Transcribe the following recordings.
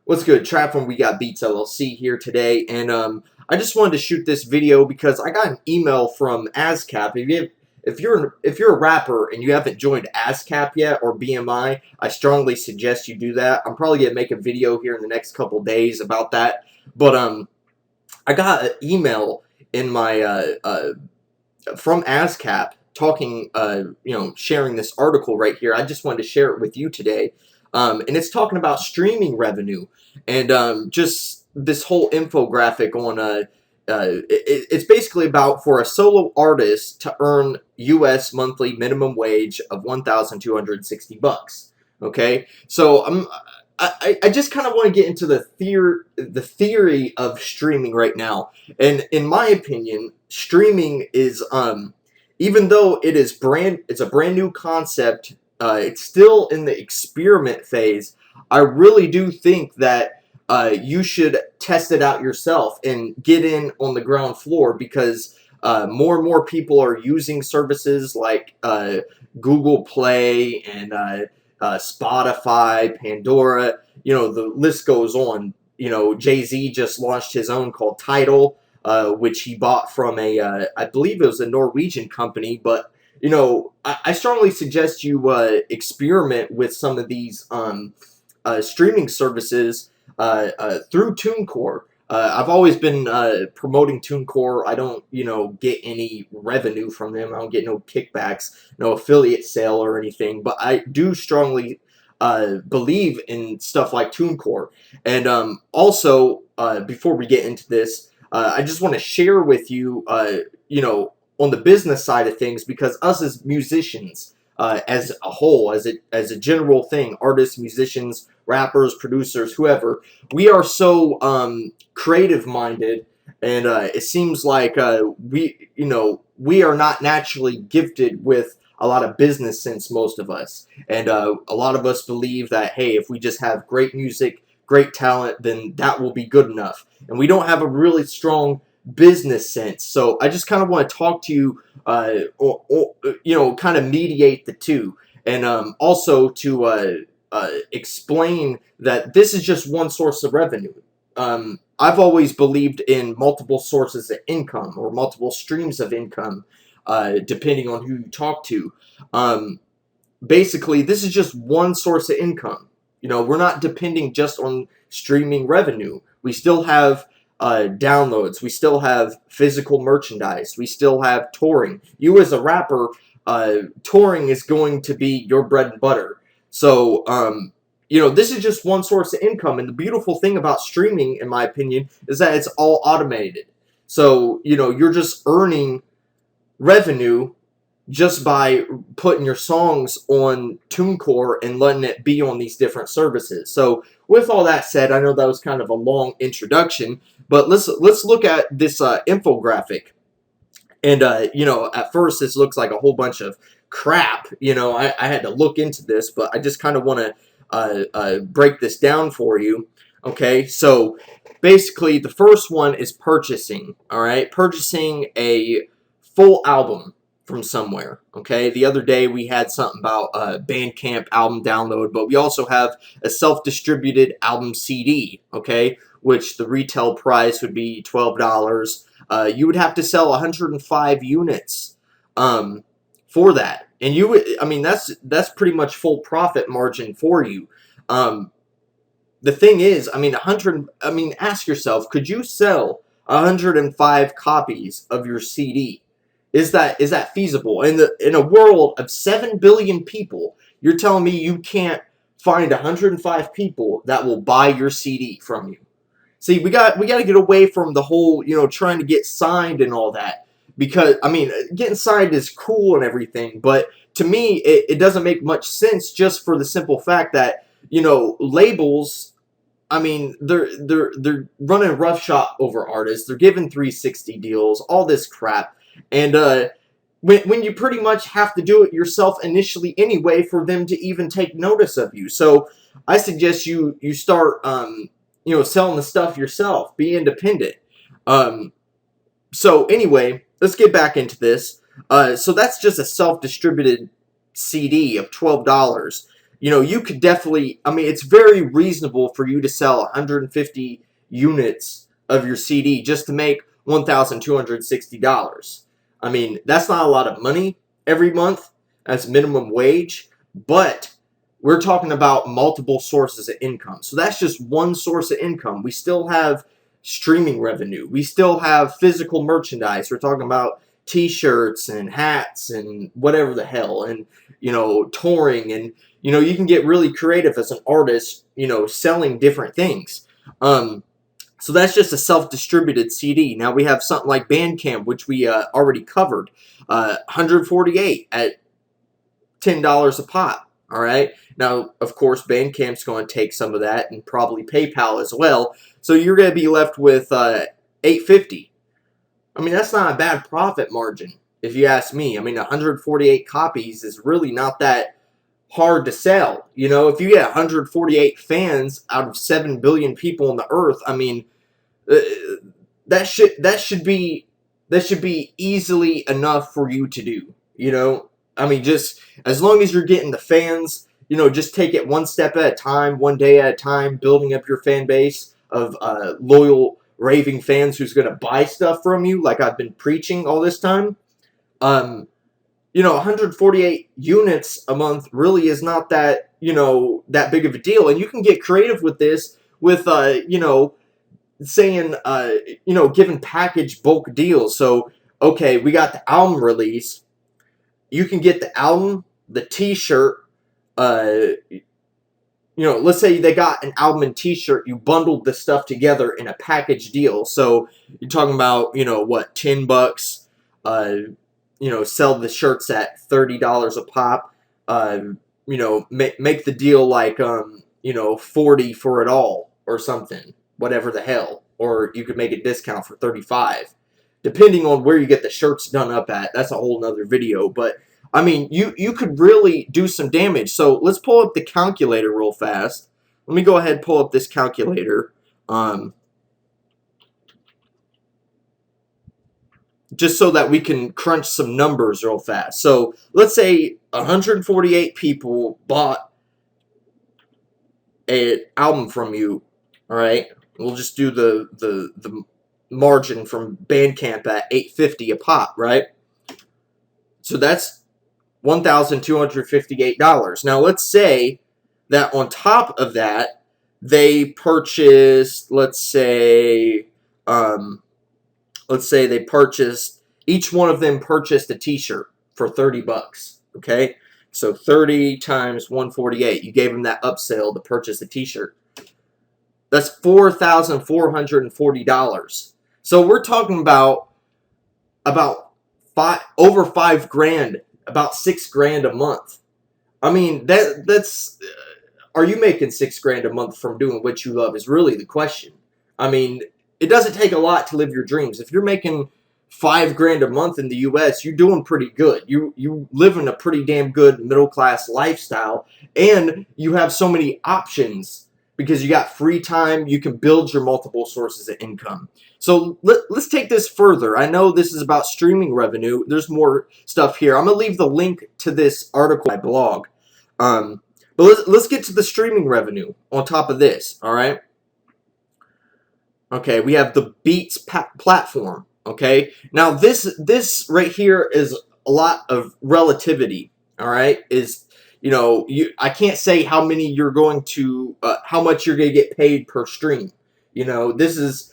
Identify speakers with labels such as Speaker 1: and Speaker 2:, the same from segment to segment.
Speaker 1: What's good, Trap? When we got Beats LLC here today, and I just wanted to shoot this video because I got an email from ASCAP. If you're a rapper and you haven't joined ASCAP yet or BMI, I strongly suggest you do that. I'm probably gonna make a video here in the next couple days about that. But I got an email in my from ASCAP talking, sharing this article right here. I just wanted to share it with you today. And it's talking about streaming revenue and just this whole infographic on it's basically about for a solo artist to earn U.S. monthly minimum wage of $1,260. Okay, so I just kind of want to get into the theory of streaming right now, and in my opinion, streaming is even though it's a brand new concept. It's still in the experiment phase. I really do think that you should test it out yourself and get in on the ground floor because more and more people are using services like Google Play and Spotify, Pandora. The list goes on. Jay-Z just launched his own called Tidal, which he bought from I believe it was a Norwegian company, but I strongly suggest you experiment with some of these streaming services through TuneCore. I've always been promoting TuneCore. I don't, get any revenue from them. I don't get no kickbacks, no affiliate sale or anything. But I do strongly believe in stuff like TuneCore. And also, before we get into this, I just want to share with you, on the business side of things, because us as musicians, as a whole, as a general thing, artists, musicians, rappers, producers, whoever, we are so creative minded, and it seems like we are not naturally gifted with a lot of business sense, most of us, and a lot of us believe that, hey, if we just have great music, great talent, then that will be good enough, and we don't have a really strong business sense. So I just kind of want to talk to you, kind of mediate the two, and also to explain that this is just one source of revenue. I've always believed in multiple sources of income or multiple streams of income, depending on who you talk to. Basically, this is just one source of income. We're not depending just on streaming revenue. We still have downloads. We still have physical merchandise. We still have touring. You as a rapper, touring is going to be your bread and butter. So, this is just one source of income. And the beautiful thing about streaming, in my opinion, is that it's all automated. So, you're just earning revenue just by putting your songs on TuneCore and letting it be on these different services. So with all that said, I know that was kind of a long introduction, but let's look at this infographic. And at first this looks like a whole bunch of crap. I had to look into this, but I just kind of want to break this down for you. Okay, so basically the first one is purchasing. All right, purchasing a full album from somewhere. Okay, the other day we had something about Bandcamp album download, but we also have a self-distributed album CD. Okay, which the retail price would be $12. You would have to sell 105 units for that, and that's pretty much full profit margin for you. The thing is, ask yourself, could you sell 105 copies of your CD? Is that feasible? In a world of 7 billion people, you're telling me you can't find 105 people that will buy your CD from you? See, we got to get away from the whole, trying to get signed and all that. Because, getting signed is cool and everything, but to me, it doesn't make much sense just for the simple fact that, labels, they're running roughshod over artists. They're giving 360 deals, all this crap. And when you pretty much have to do it yourself initially anyway for them to even take notice of you. So I suggest you start, selling the stuff yourself. Be independent. So anyway, let's get back into this. So that's just a self-distributed CD of $12. you could definitely, I mean, it's very reasonable for you to sell 150 units of your CD just to make $1,260. I mean, that's not a lot of money every month as minimum wage, but we're talking about multiple sources of income. So that's just one source of income. We still have streaming revenue. We still have physical merchandise. We're talking about t-shirts and hats and whatever the hell, and touring, and you can get really creative as an artist, selling different things. So that's just a self-distributed CD. Now we have something like Bandcamp, which we already covered. 148 at $10 a pop. All right. Now, of course, Bandcamp's going to take some of that, and probably PayPal as well. So you're going to be left with $850. I mean, that's not a bad profit margin, if you ask me. I mean, 148 copies is really not that hard to sell. If you get 148 fans out of 7 billion people on the earth, I mean, that should be easily enough for you to do. I mean, just as long as you're getting the fans, just take it one step at a time, one day at a time, building up your fan base of loyal, raving fans who's going to buy stuff from you, like I've been preaching all this time. 148 units a month really is not that, that big of a deal. And you can get creative with this with, saying, giving package bulk deals. So, okay, we got the album release. You can get the album, the t-shirt, let's say they got an album and t-shirt, you bundled the stuff together in a package deal. So you're talking about, what, $10, sell the shirts at $30 a pop, make the deal like, 40 for it all or something, whatever the hell. Or you could make a discount for 35. Depending on where you get the shirts done up at, that's a whole nother video. But, I mean, you could really do some damage. So, let's pull up the calculator real fast. Let me go ahead and pull up this calculator. Just so that we can crunch some numbers real fast. So, let's say 148 people bought an album from you. All right? We'll just do the margin from Bandcamp at $850 a pop, right? So that's $1,258. Now let's say that on top of that they purchased, let's say they purchased, each one of them purchased a t-shirt for $30, okay? So 30 times 148, you gave them that upsell to purchase a t-shirt. That's $4,440. So we're talking about over $5,000, about $6,000 a month. I mean, that's are you making $6,000 a month from doing what you love is really the question. I mean, it doesn't take a lot to live your dreams. If you're making $5,000 a month in the U.S., you're doing pretty good. You live in a pretty damn good middle class lifestyle, and you have so many options. Because you got free time, you can build your multiple sources of income. So let's take this further. I know this is about streaming revenue. There's more stuff here. I'm going to leave the link to this article on my blog. But let's get to the streaming revenue on top of this, all right? Okay, we have the Beats platform, okay? Now, this right here is a lot of relativity, all right? I can't say how many you're going to, how much you're going to get paid per stream. This is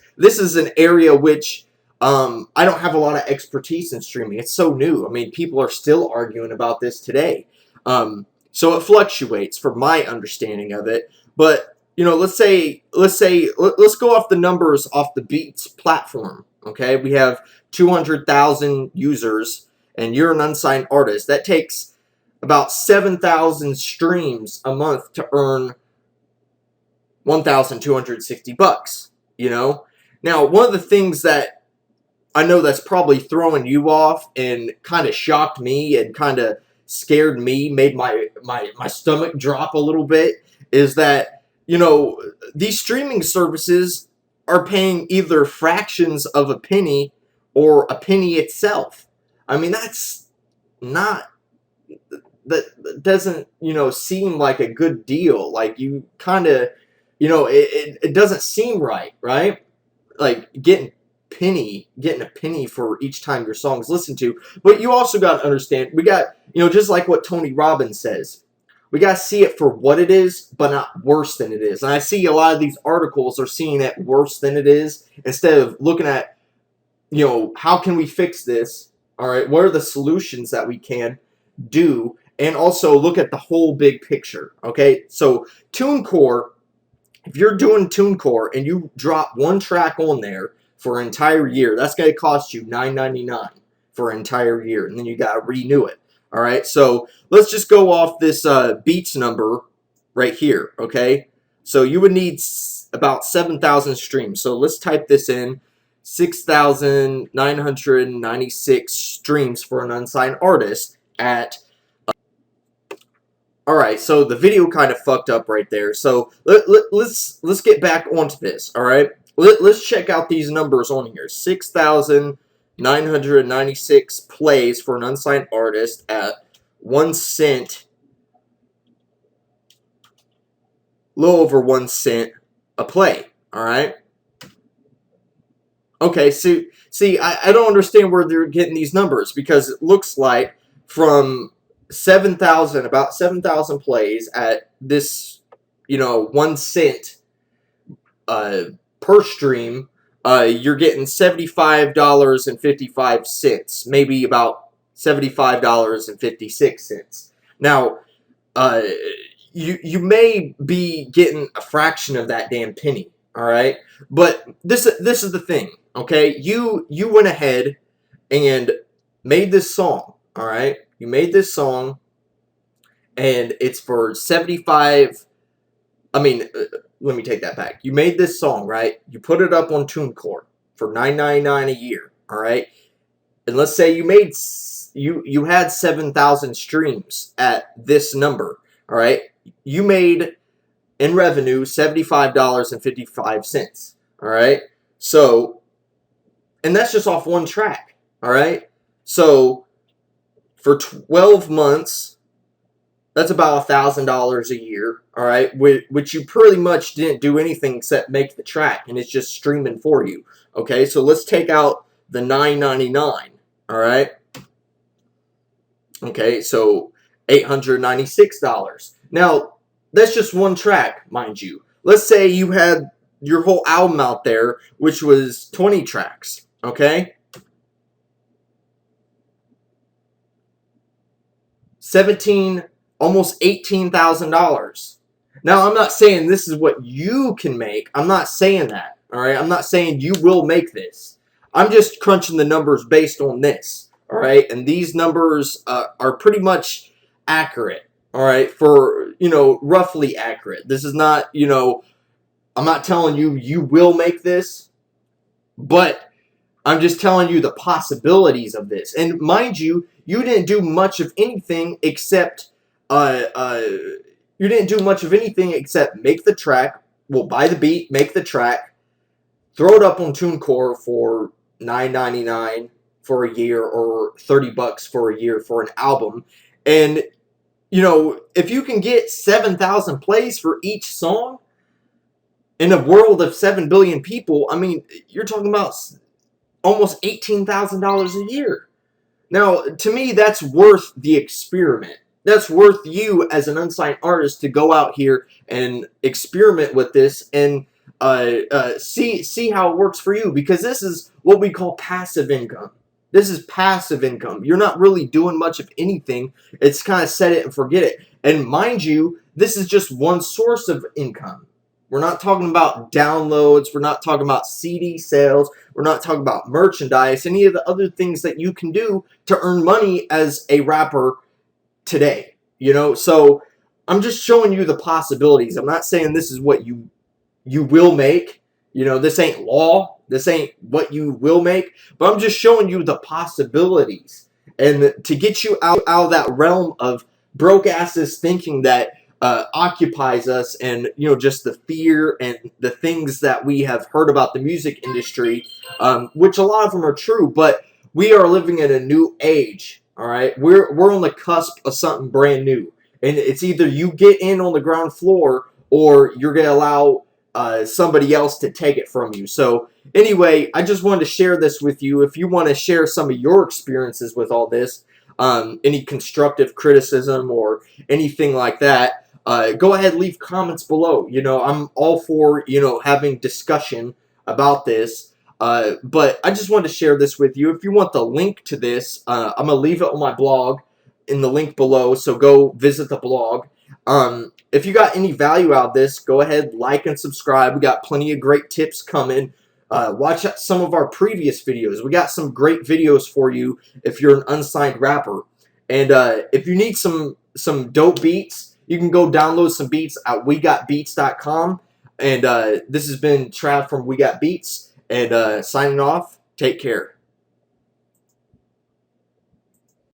Speaker 1: an area which I don't have a lot of expertise in streaming. It's so new. I mean, people are still arguing about this today. So it fluctuates from my understanding of it. But let's go off the numbers off the Beats platform. Okay, we have 200,000 users, and you're an unsigned artist. That takes about 7,000 streams a month to earn $1,260. Now, one of the things that I know that's probably throwing you off and kind of shocked me and kind of scared me, made my stomach drop a little bit, is that these streaming services are paying either fractions of a penny or a penny itself. I mean, that's that doesn't, seem like a good deal. Like, you kind of, it doesn't seem right, right? Like, getting a penny for each time your song's listened to. But you also got to understand, we got, just like what Tony Robbins says, we got to see it for what it is, but not worse than it is. And I see a lot of these articles are seeing it worse than it is, instead of looking at, how can we fix this? All right, what are the solutions that we can do? And also look at the whole big picture, okay? So TuneCore, if you're doing TuneCore and you drop one track on there for an entire year, that's going to cost you $9.99 for an entire year, and then you got to renew it. All right, so let's just go off this Beats number right here, okay? So you would need about 7,000 streams. So let's type this in, 6,996 streams for an unsigned artist at... Alright, so the video kind of fucked up right there. So let's get back onto this, alright? Let's check out these numbers on here. 6,996 plays for an unsigned artist at 1 cent, a little over 1 cent a play, alright? Okay, so see, I don't understand where they're getting these numbers, because it looks like from about 7,000 plays at this, 1 cent per stream, you're getting $75.55, maybe about $75.56. Now, you may be getting a fraction of that damn penny, all right? But this is the thing, okay? You went ahead and made this song, all right? You made this song, and it's for 75. I mean, let me take that back. You made this song, right? You put it up on TuneCore for $9.99 a year, all right? And let's say you had 7,000 streams at this number, all right? You made in revenue $75.55, all right? So, and that's just off one track, all right? So, for 12 months, that's about $1,000 a year, all right? Which you pretty much didn't do anything except make the track, and it's just streaming for you, okay? So let's take out the $9.99, all right? Okay, so $896. Now, that's just one track, mind you. Let's say you had your whole album out there, which was 20 tracks, okay? 17, almost $18,000. Now, I'm not saying this is what you can make. I'm not saying that, all right? I'm not saying you will make this. I'm just crunching the numbers based on this, all right? And these numbers are pretty much accurate, all right? For, roughly accurate. This is not, I'm not telling you you will make this, but I'm just telling you the possibilities of this. And mind you, you didn't do much of anything except make the track, buy the beat, make the track, throw it up on TuneCore for $9.99 for a year, or $30 for a year for an album. And, if you can get 7,000 plays for each song in a world of 7 billion people, I mean, you're talking about almost $18,000 a year. Now, to me, that's worth the experiment. That's worth you as an unsigned artist to go out here and experiment with this and see how it works for you, because this is what we call passive income. This is passive income. You're not really doing much of anything. It's kind of set it and forget it. And mind you, this is just one source of income. We're not talking about downloads. We're not talking about CD sales. We're not talking about merchandise, any of the other things that you can do to earn money as a rapper today. So I'm just showing you the possibilities. I'm not saying this is what you will make. This ain't law. This ain't what you will make. But I'm just showing you the possibilities. And to get you out of that realm of broke asses thinking that occupies us, and just the fear and the things that we have heard about the music industry, which a lot of them are true, but we are living in a new age, All right, we're on the cusp of something brand new, and it's either you get in on the ground floor or you're gonna allow somebody else to take it from you. So anyway, I just wanted to share this with you. If you want to share some of your experiences with all this, any constructive criticism or anything like that, go ahead, leave comments below. You know, I'm all for, you know, having discussion about this. But I just wanted to share this with you. If you want the link to this, I'm going to leave it on my blog in the link below, so go visit the blog. If you got any value out of this, go ahead, like and subscribe. We got plenty of great tips coming. Watch out some of our previous videos. We got some great videos for you if you're an unsigned rapper. And if you need some dope beats, you can go download some beats at wegotbeats.com. And this has been Trav from We Got Beats. And signing off, take care.